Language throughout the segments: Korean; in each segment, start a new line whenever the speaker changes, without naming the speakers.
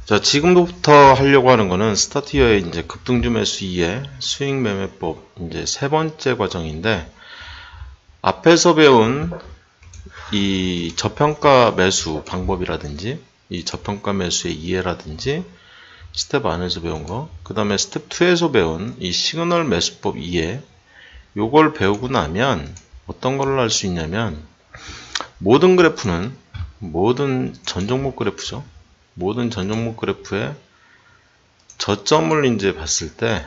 자, 지금부터 하려고 하는 거는 스타트이어의 이제 급등주 매수 2의 수익 매매법 이제 세 번째 과정인데, 앞에서 배운 이 저평가 매수 방법이라든지 이 저평가 매수의 이해라든지 스텝 안에서 배운 거, 그 다음에 스텝 2에서 배운 이 시그널 매수법 이해, 요걸 배우고 나면 어떤 걸 할 수 있냐면, 모든 그래프는, 모든 전 종목 그래프죠. 모든 전 종목 그래프에 저점을 이제 봤을 때,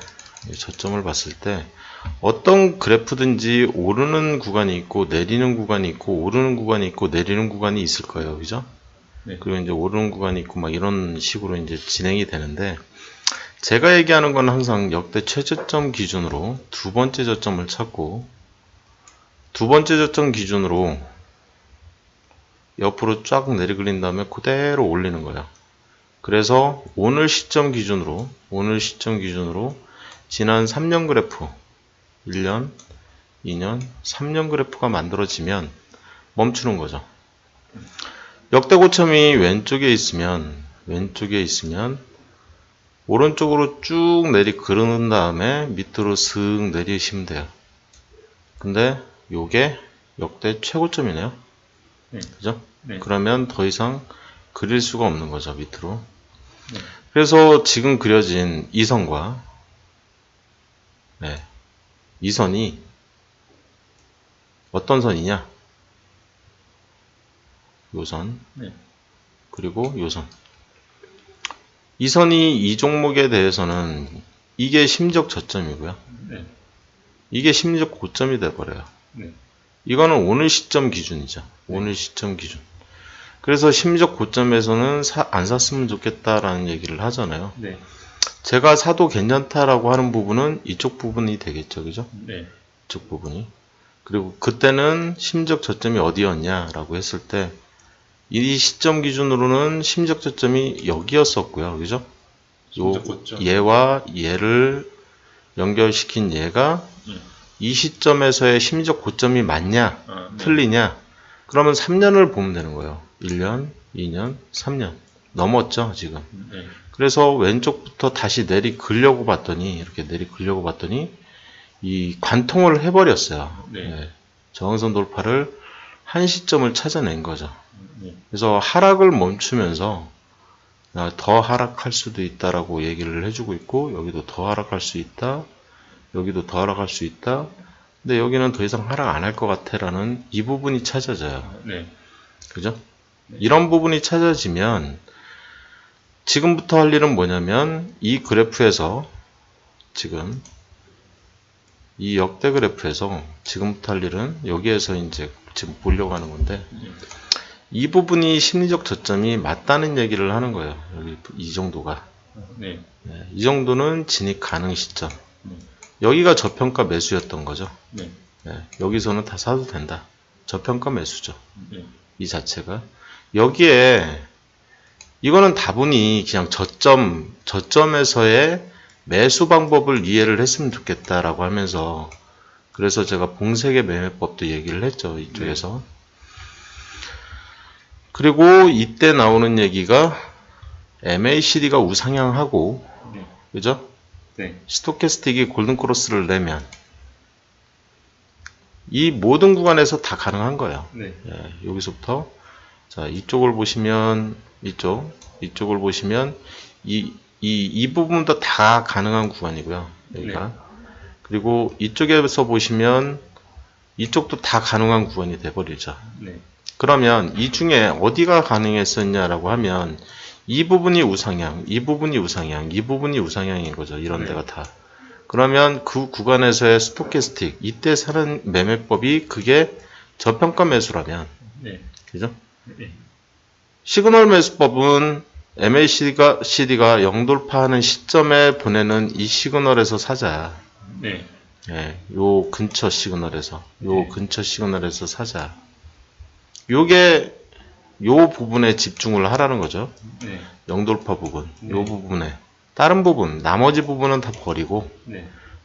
어떤 그래프든지 오르는 구간이 있고 내리는 구간이 있고 오르는 구간이 있고 내리는 구간이 있을 거예요. 그죠?
네.
그리고 이제 오르는 구간이 있고 막 이런 식으로 이제 진행이 되는데, 제가 얘기하는 건 항상 역대 최저점 기준으로 두 번째 저점을 찾고, 두 번째 저점 기준으로 옆으로 쫙 내리그린 다음에 그대로 올리는 거예요. 그래서 오늘 시점 기준으로 지난 3년 그래프, 1년, 2년, 3년 그래프가 만들어지면 멈추는 거죠. 역대 고점이 왼쪽에 있으면 오른쪽으로 쭉 내리그르는 다음에 밑으로 슥 내리시면 돼요. 근데 요게 역대 최고점이네요.
네.
그죠?
네.
그러면 더 이상 그릴 수가 없는 거죠, 밑으로.
네.
그래서 지금 그려진 이 선과, 이 선이 어떤 선이냐? 요 선,
네.
그리고 요 선. 이 선이 이 종목에 대해서는 이게 심적 저점이고요.
네.
이게 심적 고점이 돼버려요.
네.
이거는 오늘 시점 기준이죠. 오늘 시점 기준. 그래서 심적 고점에서는 안 샀으면 좋겠다라는 얘기를 하잖아요.
네.
제가 사도 괜찮다라고 하는 부분은 이쪽 부분이 되겠죠. 그죠?
네.
이쪽 부분이. 그리고 그때는 심적 저점이 어디였냐라고 했을 때, 이 시점 기준으로는 심적 저점이 여기였었고요. 그죠?
심적 고점.
얘와 얘를 연결시킨 얘가 이 시점에서의 심적 고점이 맞냐,
네.
틀리냐? 그러면 3년을 보면 되는 거예요. 1년, 2년, 3년. 넘었죠, 지금.
네.
그래서 왼쪽부터 다시 내리그려고 봤더니, 이렇게 내리그려고 봤더니, 이 관통을 해버렸어요.
네.
저항선 돌파를 한 시점을 찾아낸 거죠.
네.
그래서 하락을 멈추면서 더 하락할 수도 있다라고 얘기를 해주고 있고, 여기도 더 하락할 수 있다, 여기도 더 하락할 수 있다, 근데 여기는 더 이상 하락 안 할 것 같아라는 이 부분이 찾아져요.
네.
그죠? 이런 부분이 찾아지면 지금부터 할 일은 뭐냐면, 이 그래프에서 지금 이 역대 그래프에서 지금부터 할 일은 여기에서 이제 지금 보려고 하는 건데, 이 부분이 심리적 저점이 맞다는 얘기를 하는 거예요. 여기 이 정도가.
네.
이 정도는 진입 가능 시점. 여기가 저평가 매수였던 거죠.
네.
여기서는 다 사도 된다. 저평가 매수죠.
네.
이 자체가. 여기에 이거는 다분히 그냥 저점에서의 매수 방법을 이해를 했으면 좋겠다라고 하면서, 그래서 제가 봉쇄계 매매법도 얘기를 했죠. 이쪽에서. 그리고 이때 나오는 얘기가 MACD가 우상향하고, 그죠?
네.
스토캐스틱이 골든크로스를 내면 이 모든 구간에서 다 가능한 거예요.
네.
여기서부터 자, 이쪽을 보시면 이쪽을 보시면 이 부분도 다 가능한 구간이고요. 여기가.
네.
그리고 이쪽에서 보시면 이쪽도 다 가능한 구간이 돼버리죠.
네.
그러면 이 중에 어디가 가능했었냐라고 하면 이 부분이 우상향, 이 부분이 우상향, 이 부분이 우상향인 거죠. 이런 데가 다. 그러면 그 구간에서의 스토캐스틱, 이때 사는 매매법이 그게 저평가 매수라면, 그죠? 시그널 매수법은 MACD가 0돌파하는 시점에 보내는 이 시그널에서 사자. 요 근처 시그널에서, 근처 시그널에서 사자. 요게 요 부분에 집중을 하라는 거죠. 0돌파 부분, 요 부분에. 다른 부분, 나머지 부분은 다 버리고,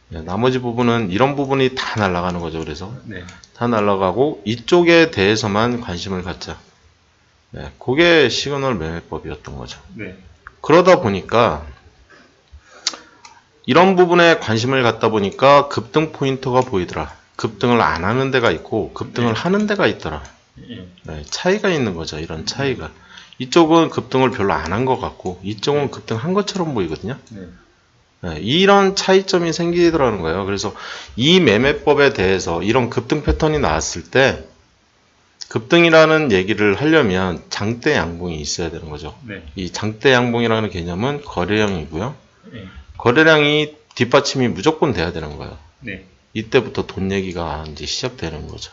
나머지 부분은 이런 부분이 다 날아가는 거죠. 그래서 다 날아가고 이쪽에 대해서만 관심을 갖자. 그게 시그널 매매법이었던 거죠. 그러다 보니까 이런 부분에 관심을 갖다 보니까 급등 포인터가 보이더라. 급등을 안 하는 데가 있고 급등을 하는 데가 있더라. 네, 차이가 있는 거죠. 이런 차이가. 이쪽은 급등을 별로 안 한 것 같고 이쪽은 급등한 것처럼 보이거든요. 네, 이런 차이점이 생기더라는 거예요. 그래서 이 매매법에 대해서 이런 급등 패턴이 나왔을 때 급등이라는 얘기를 하려면 장대 양봉이 있어야 되는 거죠. 이 장대 양봉이라는 개념은 거래량이고요. 거래량이 뒷받침이 무조건 돼야 되는 거예요. 이때부터 돈 얘기가 이제 시작되는 거죠.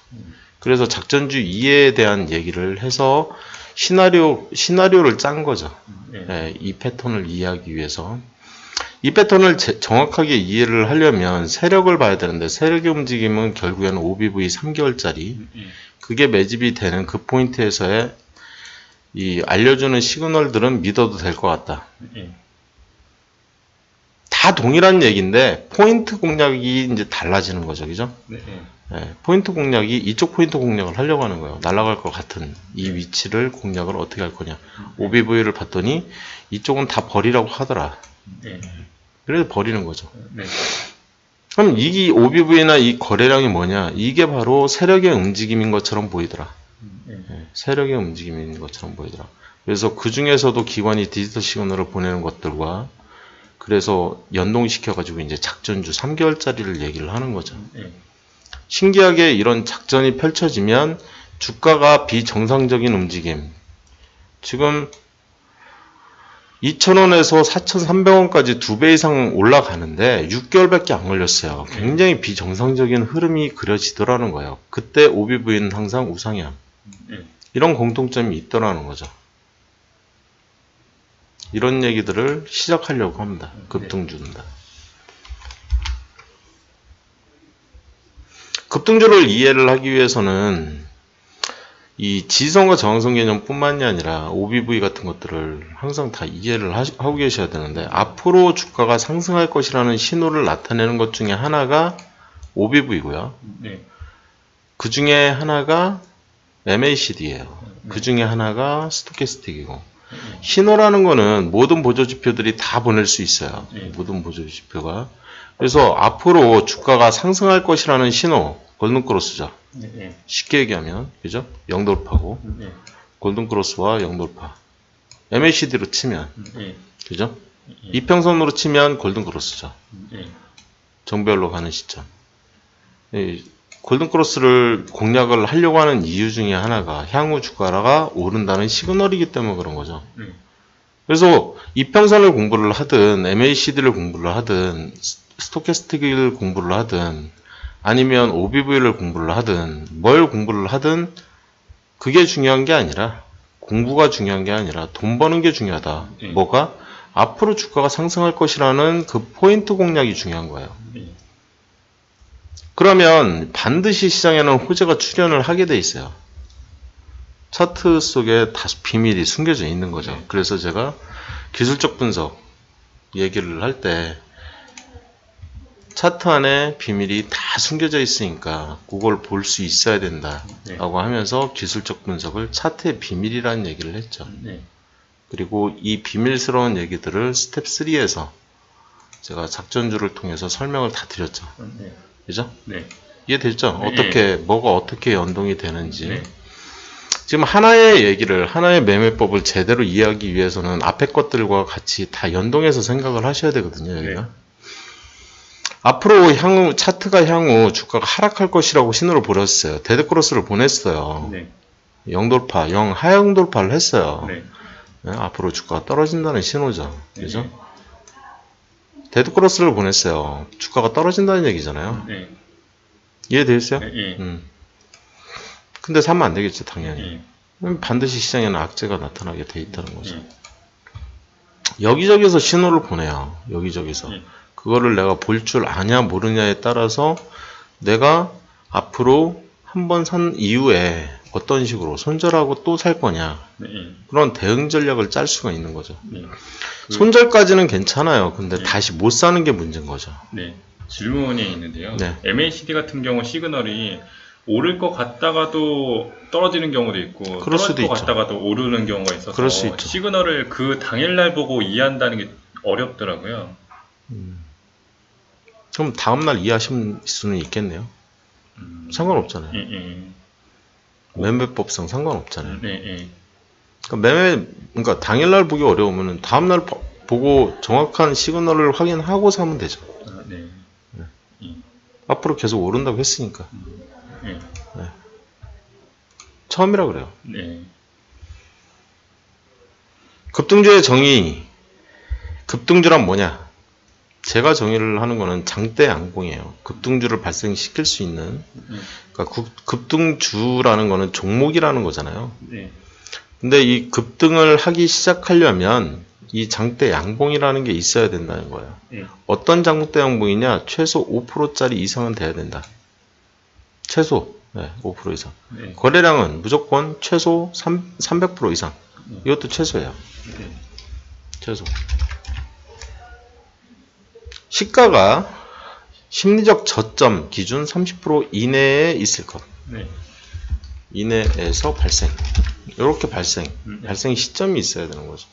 그래서 작전주 2에 대한 얘기를 해서 시나리오를 짠 거죠. 네, 이 패턴을 이해하기 위해서. 이 패턴을 정확하게 이해를 하려면 세력을 봐야 되는데 세력의 움직임은 결국에는 OBV 3개월짜리 그게 매집이 되는 그 포인트에서의 이 알려주는 시그널들은 믿어도 될 것 같다. 다 동일한 얘기인데 포인트 공략이 이제 달라지는 거죠. 그죠? 네, 포인트 공략이 이쪽 포인트 공략을 하려고 하는 거예요. 날아갈 것 같은 이 위치를 공략을 어떻게 할 거냐. OBV를 봤더니 이쪽은 다 버리라고 하더라. 그래서 버리는 거죠. 그럼 이 OBV나 이 거래량이 뭐냐? 이게 바로 세력의 움직임인 것처럼 보이더라. 세력의 움직임인 것처럼 보이더라. 그래서 그 중에서도 기관이 디지털 시그널을 보내는 것들과 그래서 연동시켜가지고 이제 작전주 3개월짜리를 얘기를 하는 거죠. 신기하게 이런 작전이 펼쳐지면 주가가 비정상적인 움직임. 지금 2,000원에서 4,300원까지 2배 이상 올라가는데 6개월밖에 안 걸렸어요. 굉장히 비정상적인 흐름이 그려지더라는 거예요. 그때 OBV는 항상 우상향. 이런 공통점이 있더라는 거죠. 이런 얘기들을 시작하려고 합니다. 급등주입니다. 급등주를 이해를 하기 위해서는 이 지지선과 저항선 개념뿐만이 아니라 OBV 같은 것들을 항상 다 이해를 하고 계셔야 되는데 앞으로 주가가 상승할 것이라는 신호를 나타내는 것 중에 하나가 OBV고요. 그 중에 하나가 MACD예요. 그 중에 하나가 스토캐스틱이고 신호라는 거는 모든 보조지표들이 다 보낼 수 있어요. 모든 보조지표가. 그래서 앞으로 주가가 상승할 것이라는 신호, 골든크로스죠. 쉽게 얘기하면, 그죠? 영돌파고, 골든크로스와 영돌파. MACD로 치면, 그죠? 이평선으로 치면 골든크로스죠. 정별로 가는 시점. 골든크로스를 공략을 하려고 하는 이유 중에 하나가 향후 주가가 오른다는 시그널이기 때문에 그런 거죠. 그래서 이평선을 공부를 하든 MACD를 공부를 하든 스토캐스틱을 공부를 하든 아니면 OBV를 공부를 하든 뭘 공부를 하든 그게 중요한 게 아니라 공부가 중요한 게 아니라 돈 버는 게 중요하다. 뭐가? 앞으로 주가가 상승할 것이라는 그 포인트 공략이 중요한 거예요. 그러면 반드시 시장에는 호재가 출현을 하게 돼 있어요. 차트 속에 다소 비밀이 숨겨져 있는 거죠. 그래서 제가 기술적 분석 얘기를 할 때 차트 안에 비밀이 다 숨겨져 있으니까 그걸 볼 수 있어야 된다라고 하면서 기술적 분석을 차트의 비밀이라는 얘기를 했죠. 그리고 이 비밀스러운 얘기들을 스텝 3에서 제가 작전주를 통해서 설명을 다 드렸죠. 그죠? 이해됐죠? 어떻게, 뭐가 어떻게 연동이 되는지. 지금 하나의 매매법을 제대로 이해하기 위해서는 앞에 것들과 같이 다 연동해서 생각을 하셔야 되거든요, 여기가. 앞으로 차트가 향후 주가가 하락할 것이라고 신호를 보냈어요. 데드크로스를 보냈어요. 영돌파, 하향돌파를 했어요. 앞으로 주가가 떨어진다는 신호죠. 그죠? 데드크로스를 보냈어요. 주가가 떨어진다는 얘기잖아요. 이해되셨어요? 근데 사면 안 되겠죠, 당연히. 반드시 시장에는 악재가 나타나게 돼 있다는 거죠. 여기저기서 신호를 보내요. 여기저기서. 그거를 내가 볼 줄 아냐 모르냐에 따라서 내가 앞으로 한번 산 이후에 어떤 식으로 손절하고 또 살 거냐. 그런 대응 전략을 짤 수가 있는 거죠. 손절까지는 괜찮아요. 근데 다시 못 사는 게 문제인 거죠.
질문이 있는데요. MACD 같은 경우 시그널이 오를 것 같다가도 떨어지는 경우도 있고
그럴
떨어질
수도
것
있죠.
같다가도 오르는 경우가 있어서
그럴 수 있죠.
시그널을 그 당일날 보고 이해한다는 게 어렵더라고요.
그럼 다음날 이해하실 수는 있겠네요. 상관없잖아요. 매매법상 상관없잖아요. 그러니까 당일날 보기 어려우면 다음날 보고 정확한 시그널을 확인하고 사면 되죠. 앞으로 계속 오른다고 했으니까. 네. 처음이라 그래요. 급등주의 정의. 급등주란 뭐냐? 제가 정의를 하는 거는 장대 양봉이에요. 급등주를 발생시킬 수 있는. 그러니까 급등주라는 거는 종목이라는 거잖아요. 근데 이 급등을 하기 시작하려면 이 장대 양봉이라는 게 있어야 된다는 거예요. 어떤 장대 양봉이냐? 최소 5%짜리 이상은 돼야 된다. 최소 5% 이상. 거래량은 무조건 최소 300% 이상. 이것도 최소예요. 최소. 시가가 심리적 저점 기준 30% 이내에 있을 것. 이내에서 발생. 이렇게 발생 시점이 있어야 되는 거죠.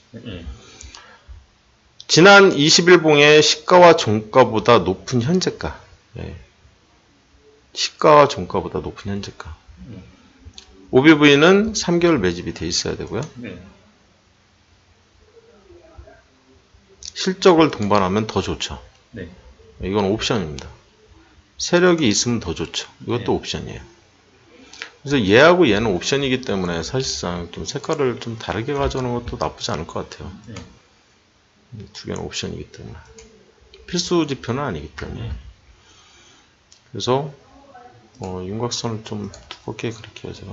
지난 20일봉의 시가와 종가보다 높은 현재가. 시가와 종가보다 높은 현재가. OBV는 3개월 매집이 돼 있어야 되고요. 실적을 동반하면 더 좋죠. 이건 옵션입니다. 세력이 있으면 더 좋죠. 이것도 옵션이에요. 그래서 얘하고 얘는 옵션이기 때문에 사실상 좀 색깔을 좀 다르게 가져오는 것도 나쁘지 않을 것 같아요. 두 개는 옵션이기 때문에. 필수 지표는 아니기 때문에. 그래서 윤곽선을 좀 두껍게 그릴게요, 제가.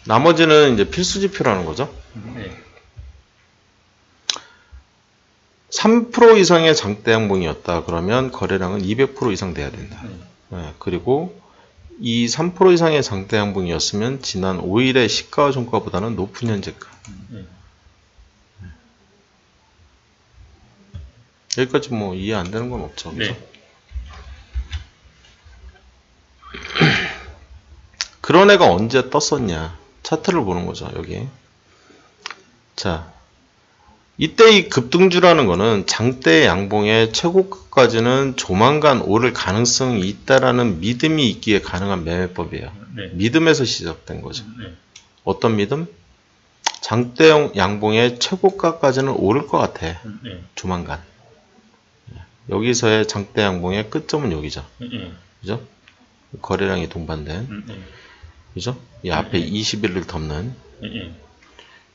나머지는 이제 필수 지표라는 거죠. 3% 이상의 장대 양봉이었다. 그러면 거래량은 200% 이상 돼야 된다. 그리고 이 3% 이상의 장대 양봉이었으면 지난 5일의 시가와 종가보다는 높은 현재가. 여기까지 뭐 이해 안 되는 건 없죠. 그렇죠? 그런 애가 언제 떴었냐. 차트를 보는 거죠. 여기. 자, 이때 이 급등주라는 거는 장대 양봉의 최고가까지는 조만간 오를 가능성이 있다라는 믿음이 있기에 가능한 매매법이에요. 믿음에서 시작된 거죠. 어떤 믿음? 장대 양봉의 최고가까지는 오를 것 같아. 조만간. 여기서의 장대 양봉의 끝점은 여기죠. 그죠? 거래량이 동반된. 그죠? 이 앞에 21을 덮는.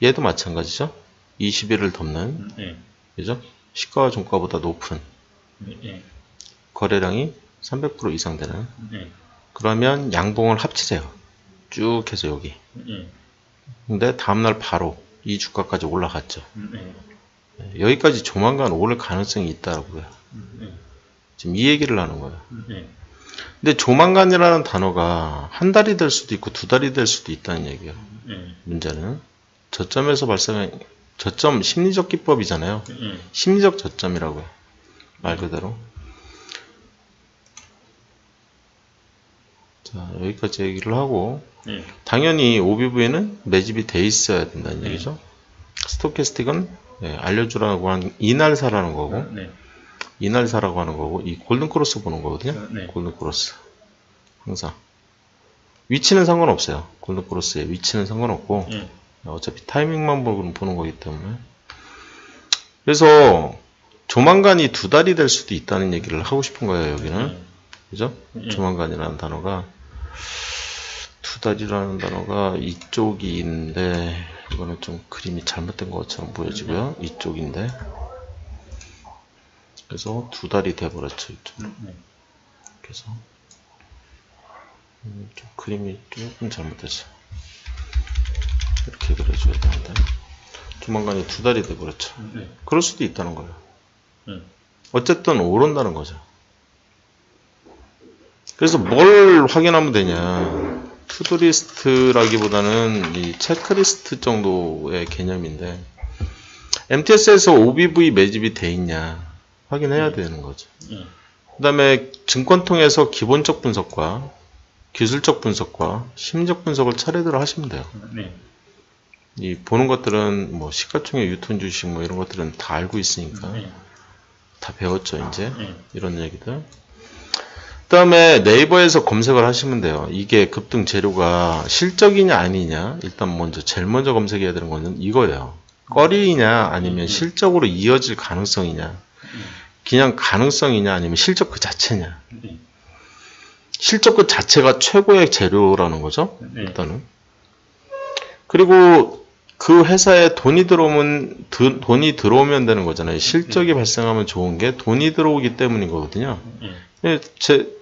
얘도 마찬가지죠. 21을 덮는. 그죠? 시가와 종가보다 높은. 거래량이 300% 이상 되는. 그러면 양봉을 합치세요. 쭉 해서 여기. 근데 다음날 바로 이 주가까지 올라갔죠. 여기까지 조만간 오를 가능성이 있다고요. 지금 이 얘기를 하는 거예요. 근데 조만간이라는 단어가 한 달이 될 수도 있고 두 달이 될 수도 있다는 얘기예요. 문제는 저점에서 발생한 저점 심리적 기법이잖아요. 심리적 저점이라고요. 말 그대로. 자, 여기까지 얘기를 하고 당연히 OBV는 매집이 돼 있어야 된다는 얘기죠. 스토캐스틱은 알려주라고 한 이날 사라는 거고 이날 사라고 하는 거고 이 골든크로스 보는 거거든요. 골든크로스 항상 위치는 상관없어요. 골든크로스의 위치는 상관없고 어차피 타이밍만 보는 거기 때문에. 그래서 조만간이 두 달이 될 수도 있다는 얘기를 하고 싶은 거예요. 여기는. 그죠? 조만간이라는 단어가 두 달이라는 단어가 이쪽인데 이거는 좀 그림이 잘못된 것처럼 보여지고요. 이쪽인데 그래서 두 달이 돼버렸죠. 이쪽. 그래서 좀 그림이 조금 잘못됐어. 이렇게 그려줘야 되는데 조만간이 두 달이 돼버렸죠. 그럴 수도 있다는 거예요. 어쨌든 오른다는 거죠. 그래서 뭘 확인하면 되냐. 투두리스트라기보다는 이 체크리스트 정도의 개념인데 MTS에서 OBV 매집이 돼 있냐 확인해야 되는 거죠. 그 다음에 증권통에서 기본적 분석과 기술적 분석과 심리적 분석을 차례대로 하시면 돼요.
네.
이 보는 것들은 뭐 시가총액, 유통 주식 뭐 이런 것들은 다 알고 있으니까
네.
다 배웠죠 이제.
네.
이런 얘기들. 그다음에 네이버에서 검색을 하시면 돼요. 이게 급등 재료가 실적이냐 아니냐. 일단 제일 먼저 검색해야 되는 거는 이거예요. 거리이냐 아니면 실적으로 이어질 가능성이냐. 그냥 가능성이냐 아니면 실적 그 자체냐. 실적 그 자체가 최고의 재료라는 거죠. 일단은. 그리고 그 회사에 돈이 들어오면 되는 거잖아요. 실적이 발생하면 좋은 게 돈이 들어오기 때문인 거거든요.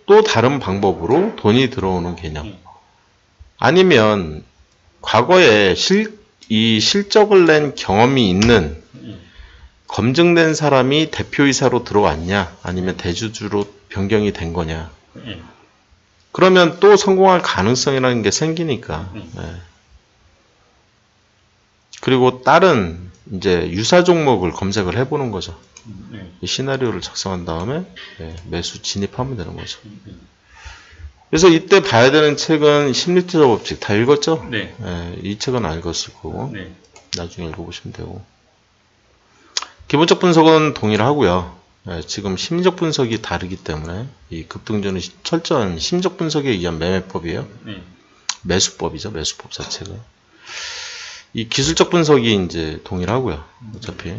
또 다른 방법으로 돈이 들어오는 개념. 아니면 과거에 이 실적을 낸 경험이 있는 검증된 사람이 대표이사로 들어왔냐 아니면 대주주로 변경이 된 거냐. 그러면 또 성공할 가능성이라는 게 생기니까. 그리고 다른 이제 유사 종목을 검색을 해보는 거죠. 이 시나리오를 작성한 다음에 매수 진입하면 되는 거죠. 그래서 이때 봐야 되는 책은 심리투자 법칙 다 읽었죠?
네.
이 책은 안 읽었을 거고
네.
나중에 읽어보시면 되고 기본적 분석은 동일하고요. 지금 심리적 분석이 다르기 때문에 이 급등주는 철저한 심리적 분석에 의한 매매법이에요. 매수법이죠. 매수법 자체가. 이 기술적 분석이 이제 동일하고요. 어차피.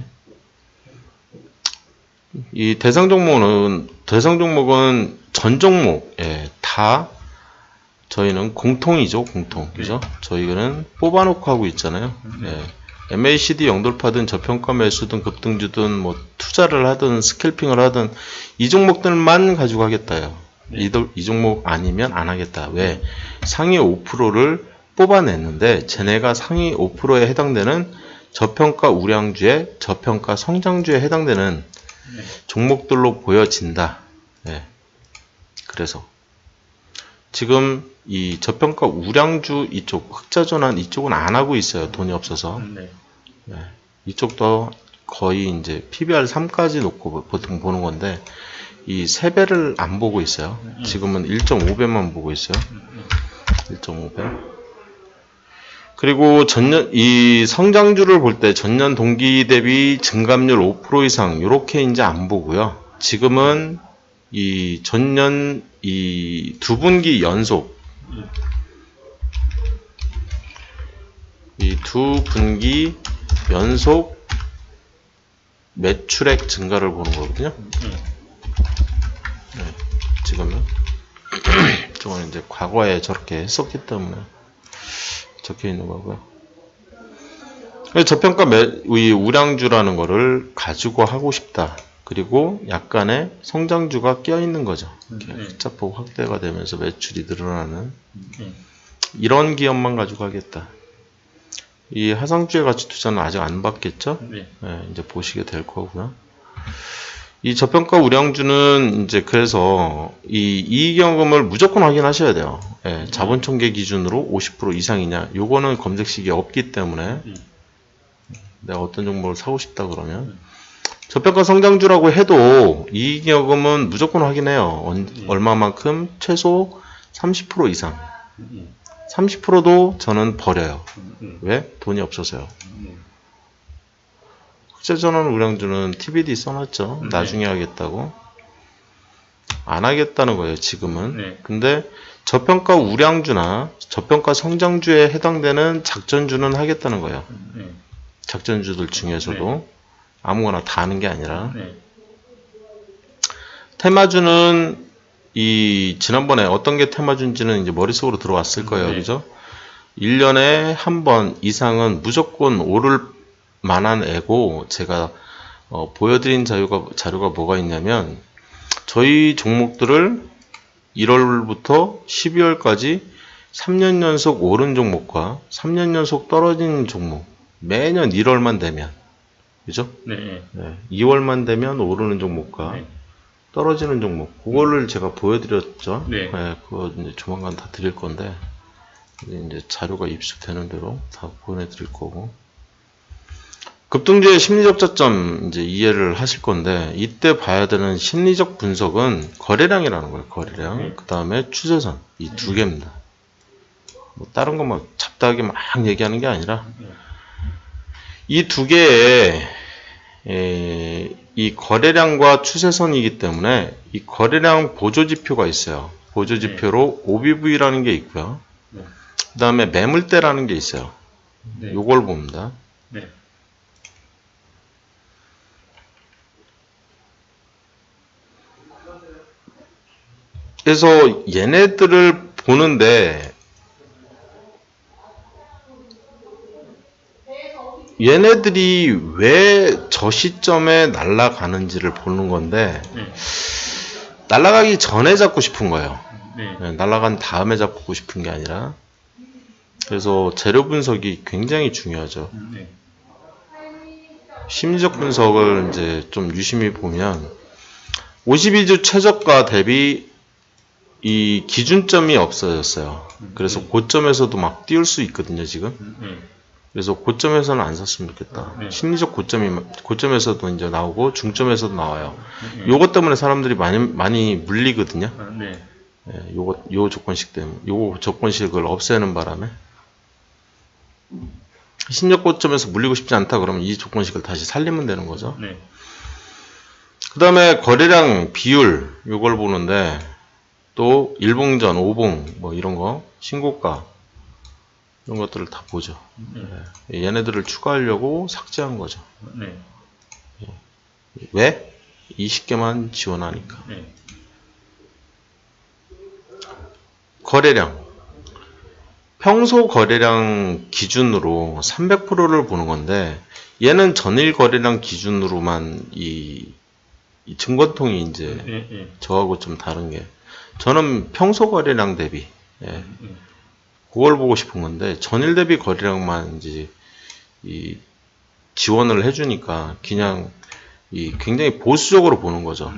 이 대상 종목은 전 종목에 다 저희는 공통이죠. 공통. 그죠? 저희는 뽑아놓고 하고 있잖아요. MACD 영돌파든 저평가 매수든 급등주든 뭐 투자를 하든 스캘핑을 하든 이 종목들만 가지고 하겠다요. 이 종목 아니면 안 하겠다. 왜? 상위 5%를 뽑아냈는데 쟤네가 상위 5%에 해당되는 저평가 우량주에 저평가 성장주에 해당되는 종목들로 보여진다. 그래서 지금 이 저평가 우량주 이쪽 흑자전환 이쪽은 안 하고 있어요. 돈이 없어서. 이쪽도 거의 이제 PBR 3까지 놓고 보통 보는 건데 이 3배를 안 보고 있어요. 지금은 1.5배만 보고 있어요. 1.5배. 그리고 이 성장주를 볼 때 전년 동기 대비 증감률 5% 이상 이렇게 이제 안 보고요. 지금은 이 전년 이 두 분기 연속 이 두 분기 연속 매출액 증가를 보는 거거든요. 지금은 저건 이제 과거에 저렇게 했었기 때문에 적혀 있는 거고요. 저평가 이 우량주라는 거를 가지고 하고 싶다. 그리고 약간의 성장주가 껴있는 거죠. 흑자폭 확대가 되면서 매출이 늘어나는 이런 기업만 가지고 하겠다. 이 하상주의 가치 투자는 아직 안 받겠죠? 이제 보시게 될 거고요. 이 저평가 우량주는 이제 그래서 이 이익연금을 무조건 확인하셔야 돼요. 자본 총계 기준으로 50% 이상이냐. 요거는 검색식이 없기 때문에 내가 어떤 종목을 사고 싶다 그러면 저평가 성장주라고 해도 이익연금은 무조건 확인해요. 얼마만큼 최소 30% 이상. 30%도 저는 버려요. 왜? 돈이 없어서요. 흑자전환 우량주는 TBD 써놨죠. 나중에 하겠다고. 안 하겠다는 거예요. 지금은. 근데 저평가 우량주나 저평가 성장주에 해당되는 작전주는 하겠다는 거예요. 작전주들 중에서도 아무거나 다 하는 게 아니라 테마주는 지난번에 어떤 게 테마주인지는 이제 머릿속으로 들어왔을 거예요. 그죠? 1년에 한 번 이상은 무조건 오를 만한 애고 제가 보여드린 자료가 뭐가 있냐면 저희 종목들을 1월부터 12월까지 3년 연속 오른 종목과 3년 연속 떨어진 종목 매년 1월만 되면 그죠? 2월만 되면 오르는 종목과 떨어지는 종목 그거를 제가 보여드렸죠. 그거 이제 조만간 다 드릴 건데 이제 자료가 입수되는 대로 다 보내드릴 거고 급등주의 심리적 저점 이제 이해를 하실 건데, 이때 봐야 되는 심리적 분석은 거래량이라는 거예요. 거래량. 그 다음에 추세선. 이 두 개입니다. 뭐 다른 거 막 잡다하게 막 얘기하는 게 아니라, 이 두 개의 이 거래량과 추세선이기 때문에 이 거래량 보조지표가 있어요. 보조지표로 OBV라는 게 있고요. 그 다음에 매물대라는 게 있어요. 요걸 봅니다. 그래서 얘네들을 보는데, 얘네들이 왜 저 시점에 날아가는지를 보는 건데, 날아가기 전에 잡고 싶은 거예요. 날아간 다음에 잡고 싶은 게 아니라. 그래서 재료 분석이 굉장히 중요하죠. 심리적 분석을 이제 좀 유심히 보면 52주 최저가 대비 이 기준점이 없어졌어요. 그래서 고점에서도 막 띄울 수 있거든요, 지금. 그래서 고점에서는 안 샀으면 좋겠다. 심리적 고점에서도 이제 나오고 중점에서도 나와요. 요것 때문에 사람들이 많이 물리거든요. 요 조건식 때문에, 요 조건식을 없애는 바람에 심리적 고점에서 물리고 싶지 않다 그러면 이 조건식을 다시 살리면 되는 거죠. 그 다음에 거래량 비율 요걸 보는데, 또 일봉전, 오봉 뭐 이런 거, 신고가 이런 것들을 다 보죠. 얘네들을 추가하려고 삭제한 거죠. 왜? 20개만 지원하니까. 거래량. 평소 거래량 기준으로 300%를 보는 건데, 얘는 전일 거래량 기준으로만 이 증권통이 이제 저하고 좀 다른 게, 저는 평소 거래량 대비, 그걸 보고 싶은 건데, 전일 대비 거래량만 이제 이 지원을 해주니까 그냥 굉장히 보수적으로 보는 거죠.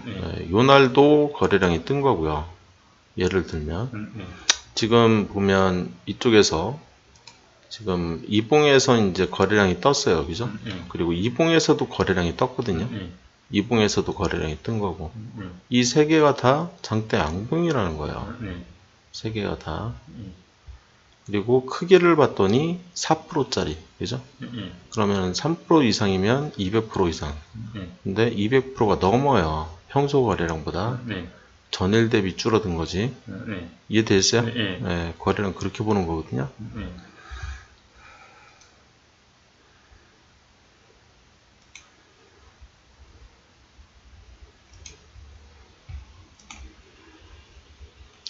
요 날도 거래량이 뜬 거고요. 예를 들면 지금 보면 이쪽에서 지금 이봉에서 이제 거래량이 떴어요, 그죠? 그리고 이봉에서도 거래량이 떴거든요. 이봉에서도 거래량이 뜬 거고, 이 세 개가 다 장대 양봉이라는 거예요. 세 개가 다. 그리고 크기를 봤더니 4%짜리, 그죠? 그러면 3% 이상이면 200% 이상. 근데 200%가 넘어요. 평소 거래량보다. 전일 대비 줄어든 거지. 이해되셨어요? 네, 거래량 그렇게 보는 거거든요.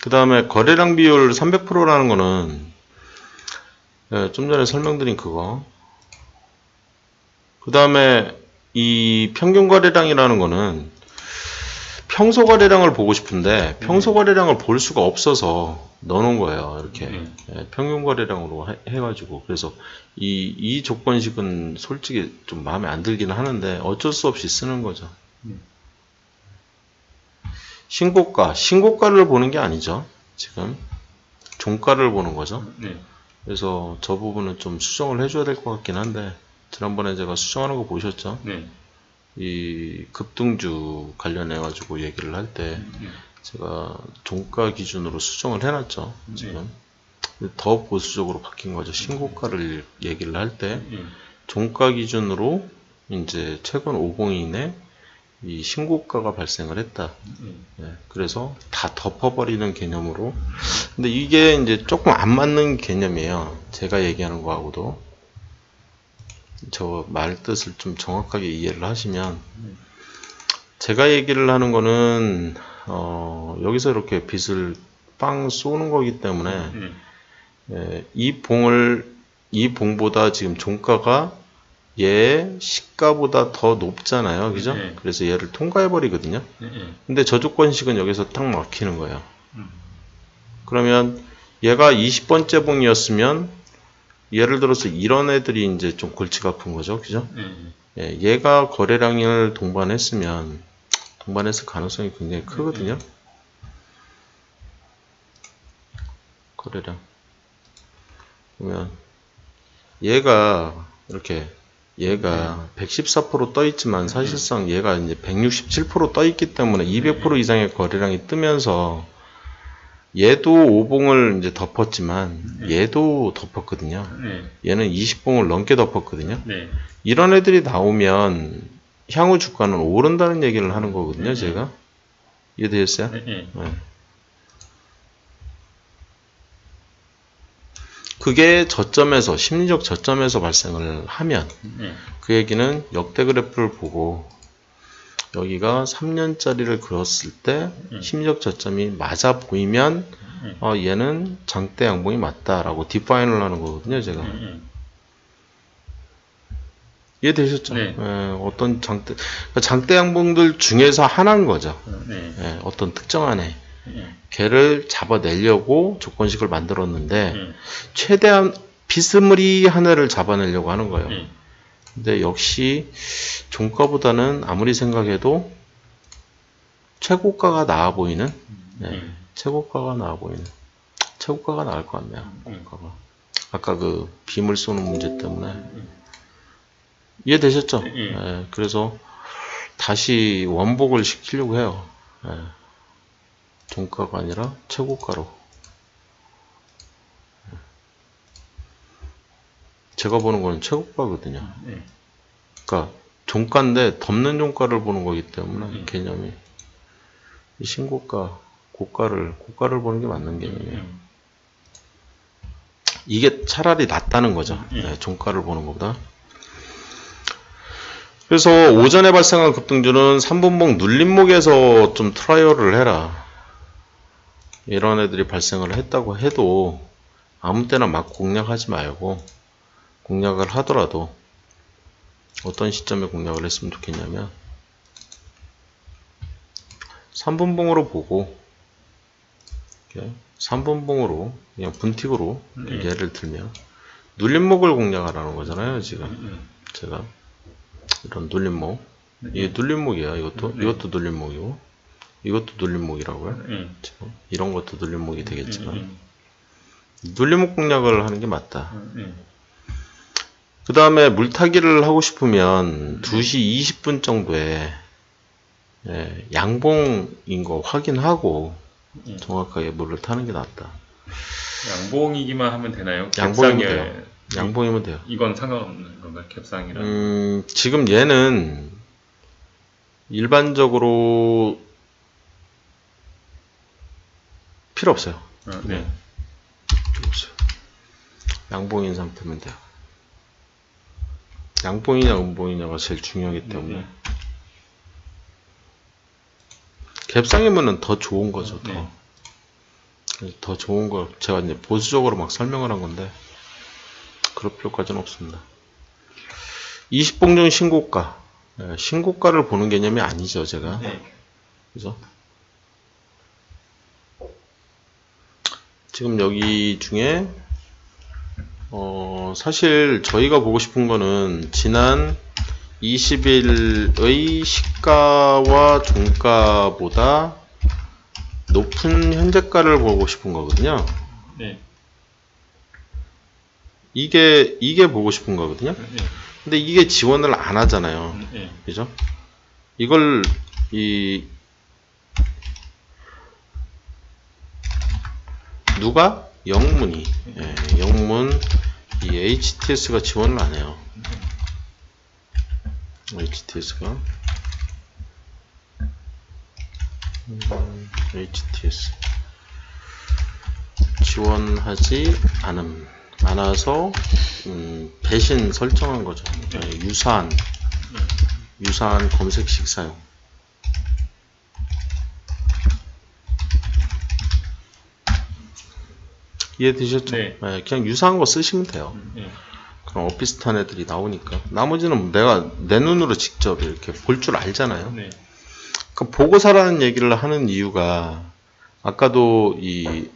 그 다음에 거래량 비율 300%라는 거는 좀 전에 설명드린 그거. 그 다음에 이 평균 거래량이라는 거는 평소 거래량을 보고 싶은데 평소 거래량을 볼 수가 없어서 넣어놓은 거예요. 이렇게 평균 거래량으로 해가지고. 그래서 이 조건식은 솔직히 좀 마음에 안 들기는 하는데 어쩔 수 없이 쓰는 거죠. 신고가를 보는 게 아니죠. 지금 종가를 보는 거죠. 그래서 저 부분은 좀 수정을 해줘야 될 것 같긴 한데, 지난번에 제가 수정하는 거 보셨죠? 이 급등주 관련해가지고 얘기를 할 때 제가 종가 기준으로 수정을 해놨죠. 지금 더 보수적으로 바뀐 거죠. 신고가를 얘기를 할 때 종가 기준으로 이제 최근 502내 이 신고가가 발생을 했다. 그래서 다 덮어버리는 개념으로. 근데 이게 이제 조금 안 맞는 개념이에요. 제가 얘기하는 거하고도. 저 말 뜻을 좀 정확하게 이해를 하시면, 제가 얘기를 하는 거는 여기서 이렇게 빛을 빵 쏘는 거기 때문에 이 봉보다 지금 종가가 얘 시가보다 더 높잖아요. 그죠? 그래서 얘를 통과해 버리거든요. 근데 저 조건식은 여기서 딱 막히는 거예요. 그러면 얘가 20번째 봉이었으면 예를 들어서 이런 애들이 이제 좀 골치가 아픈 거죠. 그죠? 얘가 거래량을 동반했으면 동반했을 가능성이 굉장히 크거든요. 거래량. 그러면 얘가 이렇게 얘가 114% 떠 있지만 사실상 얘가 이제 167% 떠 있기 때문에 200% 이상의 거래량이 뜨면서 얘도 5봉을 이제 덮었지만 얘도 덮었거든요. 얘는 20봉을 넘게 덮었거든요. 이런 애들이 나오면 향후 주가는 오른다는 얘기를 하는 거거든요. 제가 이해되셨어요? 네. 그게 저점에서 심리적 저점에서 발생을 하면 그 얘기는 역대 그래프를 보고 여기가 3년짜리를 그렸을 때 심리적 저점이 맞아 보이면 얘는 장대 양봉이 맞다라고 디파인을 하는 거거든요. 제가 이해되셨죠?
네.
어떤 장대 양봉들 중에서 하나인 거죠. 어떤 특정한 애 걔를 잡아내려고 조건식을 만들었는데 최대한 비스무리한 애를 잡아내려고 하는 거예요. 근데 역시 종가보다는 아무리 생각해도 최고가가 나아 보이는 최고가가 나아 보이는 최고가가 나을 것 같네요. 아까 그 빔을 쏘는 문제 때문에 이해되셨죠? 그래서 다시 원복을 시키려고 해요. 종가가 아니라 최고가로. 제가 보는 거는 최고가거든요. 그러니까 종가인데 덮는 종가를 보는 거기 때문에 개념이 이 신고가, 고가를 보는 게 맞는 개념이에요. 이게 차라리 낫다는 거죠. 종가를 보는 것보다. 그래서 오전에 발생한 급등주는 3분봉 눌림목에서 좀 트라이얼을 해라. 이런 애들이 발생을 했다고 해도 아무 때나 막 공략하지 말고 공략을 하더라도 어떤 시점에 공략을 했으면 좋겠냐면 3분봉으로 보고 3분봉으로 그냥 분틱으로 예를 들면 눌림목을 공략하라는 거잖아요. 지금 제가 이런 눌림목 이게 눌림목이야. 이것도 눌림목이고 이것도 눌림목이라고요. 지금 이런 것도 눌림목이 되겠지만 눌림목 공략을 하는 게 맞다. 그 다음에 물타기를 하고 싶으면 2시 20분 정도에 양봉인 거 확인하고 정확하게 물을 타는 게 낫다.
양봉이기만 하면 되나요?
양봉이면 돼요. 양봉이면 돼요.
이건 상관없는 건가요? 갭상이랑?
지금 얘는 일반적으로 필요 없어요. 필요 없어요. 양봉인 상태면 돼요. 양봉이냐 음봉이냐가 제일 중요하기 때문에 갭상이면은 더 좋은 거죠. 더 좋은 걸 제가 이제 보수적으로 막 설명을 한 건데 그럴 필요까지는 없습니다. 20봉 중 신고가 신고가를 보는 개념이 아니죠. 제가 그죠? 지금 여기 중에 사실 저희가 보고 싶은 거는 지난 20일의 시가와 종가보다 높은 현재가를 보고 싶은 거거든요. 이게 보고 싶은 거거든요. 근데 이게 지원을 안 하잖아요. 그죠? 이걸 누가? 영문이. 영문 이 HTS가 지원을 안 해요. HTS가 HTS 지원하지 않아서 배신 설정한 거죠. 유사한 검색식 사용. 이해되셨죠? 그냥 유사한 거 쓰시면 돼요. 그럼 비슷한 애들이 나오니까. 나머지는 내가 내 눈으로 직접 이렇게 볼 줄 알잖아요. 그러니까 보고서라는 얘기를 하는 이유가 아까도 이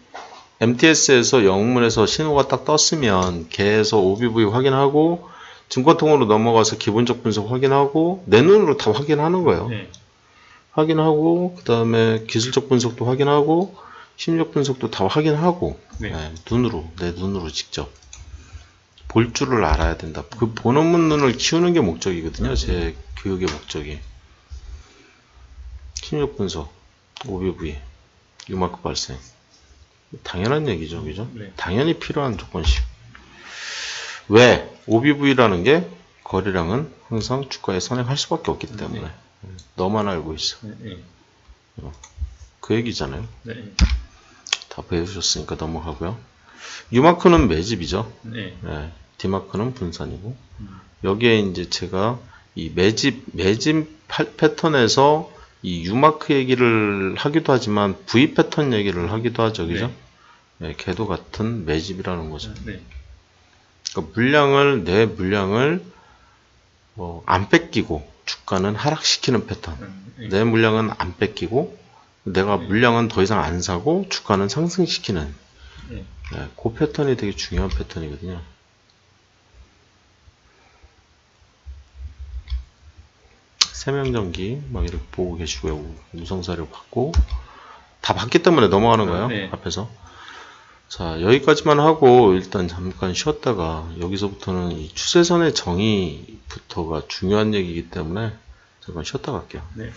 MTS에서 영문에서 신호가 딱 떴으면 걔에서 OBV 확인하고 증권통으로 넘어가서 기본적 분석 확인하고 내 눈으로 다 확인하는 거예요. 확인하고 그 다음에 기술적 분석도 확인하고 심리적 분석도 다 확인하고 내 눈으로 직접 볼 줄을 알아야 된다. 그 보는 눈을 키우는 게 목적이거든요. 제 교육의 목적이. 힘력 분석, OBV, 유마크 발생. 당연한 얘기죠. 그죠?
네.
당연히 필요한 조건식. 왜? OBV라는 게 거래량은 항상 주가에 선행할 수밖에 없기 때문에. 너만 알고 있어.
네.
그 얘기잖아요.
네.
다 배우셨으니까 넘어가고요. U마크는 매집이죠.
네.
네. D마크는 분산이고. 여기에 이제 제가 이 매집 패턴에서 이 U마크 얘기를 하기도 하지만 V 패턴 얘기를 하기도 하죠. 그죠? 네. 걔도 같은 매집이라는 거죠.
네.
그러니까 내 물량을 안 뺏기고 주가는 하락시키는 패턴.
네.
내 물량은 안 뺏기고 내가 물량은 더 이상 안 사고 주가는 상승시키는
네.
그 패턴이 되게 중요한 패턴이거든요. 세명전기 막 이렇게 보고 계시고요. 우성사를 받고 다 받기 때문에 넘어가는 거예요.
네.
앞에서. 자, 여기까지만 하고 일단 잠깐 쉬었다가 여기서부터는 이 추세선의 정의부터가 중요한 얘기이기 때문에 잠깐 쉬었다 갈게요.
네.